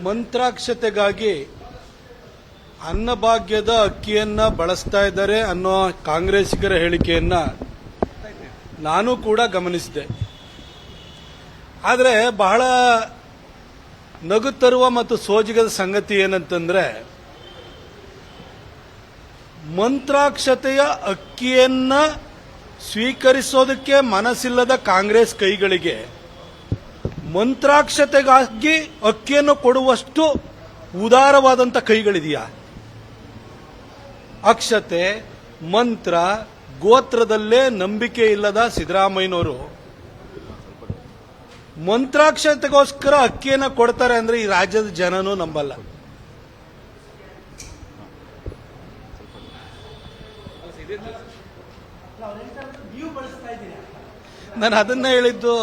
ಮಂತ್ರಾಕ್ಷತೆಗಾಗಿ ಅನ್ನಭಾಗ್ಯದ ಅಕ್ಕಿಯನ್ನ ಬಳಸ್ತಾ ಇದ್ದಾರೆ ಅನ್ನೋ ಕಾಂಗ್ರೆಸ್ಸಿಗರ ಹೇಳಿಕೆಯನ್ನ ನಾನು ಕೂಡ ಗಮನಿಸಿದೆ. ಆದರೆ ಬಹಳ ನಗು ತರುವ ಮತ್ತು ಸೋಜಿಗದ ಸಂಗತಿ ಏನಂತಂದ್ರೆ, ಮಂತ್ರಾಕ್ಷತೆಯ ಅಕ್ಕಿಯನ್ನ ಸ್ವೀಕರಿಸೋದಕ್ಕೆ ಮನಸ್ಸಿಲ್ಲದ ಕಾಂಗ್ರೆಸ್ ಕೈಗಳಿಗೆ ಮಂತ್ರಾಕ್ಷತೆಗಾಗಿ ಅಕ್ಕಿಯನ್ನು ಕೊಡುವಷ್ಟು ಉದಾರವಾದಂಥ ಕೈಗಳಿದೆಯಾ? ಅಕ್ಷತೆ, ಮಂತ್ರ, ಗೋತ್ರದಲ್ಲೇ ನಂಬಿಕೆ ಇಲ್ಲದ ಸಿದ್ದರಾಮಯ್ಯನವರು ಮಂತ್ರಾಕ್ಷತೆಗೋಸ್ಕರ ಅಕ್ಕಿಯನ್ನು ಕೊಡ್ತಾರೆ ಅಂದ್ರೆ ಈ ರಾಜ್ಯದ ಜನನೂ ನಂಬಲ್ಲ. ನಾನು ಅದನ್ನ ಹೇಳಿದ್ದು.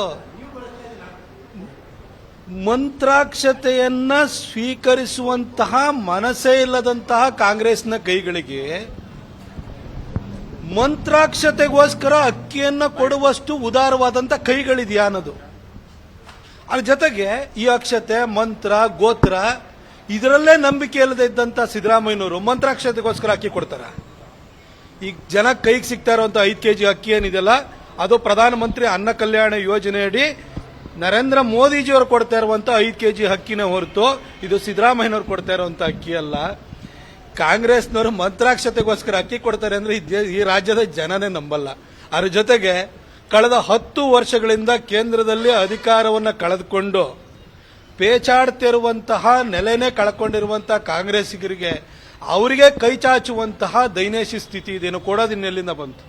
ಮಂತ್ರಾಕ್ಷತೆಯನ್ನ ಸ್ವೀಕರಿಸುವಂತಹ ಮನಸ್ಸೇ ಇಲ್ಲದಂತಹ ಕಾಂಗ್ರೆಸ್ನ ಕೈಗಳಿಗೆ ಮಂತ್ರಾಕ್ಷತೆಗೋಸ್ಕರ ಅಕ್ಕಿಯನ್ನ ಕೊಡುವಷ್ಟು ಉದಾರವಾದಂಥ ಕೈಗಳಿದೆಯಾ ಅನ್ನೋದು. ಅದ್ರ ಜೊತೆಗೆ ಈ ಅಕ್ಷತೆ, ಮಂತ್ರ, ಗೋತ್ರ ಇದರಲ್ಲೇ ನಂಬಿಕೆ ಇಲ್ಲದೆ ಇದ್ದಂಥ ಸಿದ್ದರಾಮಯ್ಯನವರು ಮಂತ್ರಾಕ್ಷತೆಗೋಸ್ಕರ ಅಕ್ಕಿ ಕೊಡ್ತಾರ? ಈಗ ಜನ ಕೈಗೆ ಸಿಗ್ತಾ ಇರುವಂತ 5 kg ಅಕ್ಕಿ ಏನಿದೆಯಲ್ಲ, ಅದು ಪ್ರಧಾನಮಂತ್ರಿ ಅನ್ನ ಕಲ್ಯಾಣ ಯೋಜನೆಯಡಿ ನರೇಂದ್ರ ಮೋದಿಜಿಯವರು ಕೊಡ್ತಾ ಇರುವಂತ 5 kg ಅಕ್ಕಿನ ಹೊರತು ಇದು ಸಿದ್ದರಾಮಯ್ಯನವರು ಕೊಡ್ತಾ ಇರುವಂತ ಅಕ್ಕಿ ಅಲ್ಲ. ಕಾಂಗ್ರೆಸ್ನವರು ಮಂತ್ರಾಕ್ಷತೆಗೋಸ್ಕರ ಅಕ್ಕಿ ಕೊಡ್ತಾರೆ ಅಂದ್ರೆ ಈ ರಾಜ್ಯದ ಜನನೇ ನಂಬಲ್ಲ. ಅದ್ರ ಜೊತೆಗೆ ಕಳೆದ 10 ವರ್ಷಗಳಿಂದ ಕೇಂದ್ರದಲ್ಲಿ ಅಧಿಕಾರವನ್ನು ಕಳೆದುಕೊಂಡು ಪೇಚಾಡ್ತಿರುವಂತಹ, ನೆಲೆನೇ ಕಳ್ಕೊಂಡಿರುವಂತಹ ಕಾಂಗ್ರೆಸ್ಸಿಗರಿಗೆ ಅವರಿಗೆ ಕೈ ಚಾಚುವಂತಹ ದೈನೇಶಿ ಸ್ಥಿತಿ ಇದೇನು ಕೊಡೋದಿನ್ನೆಲ್ಲಿಂದ ಬಂತು?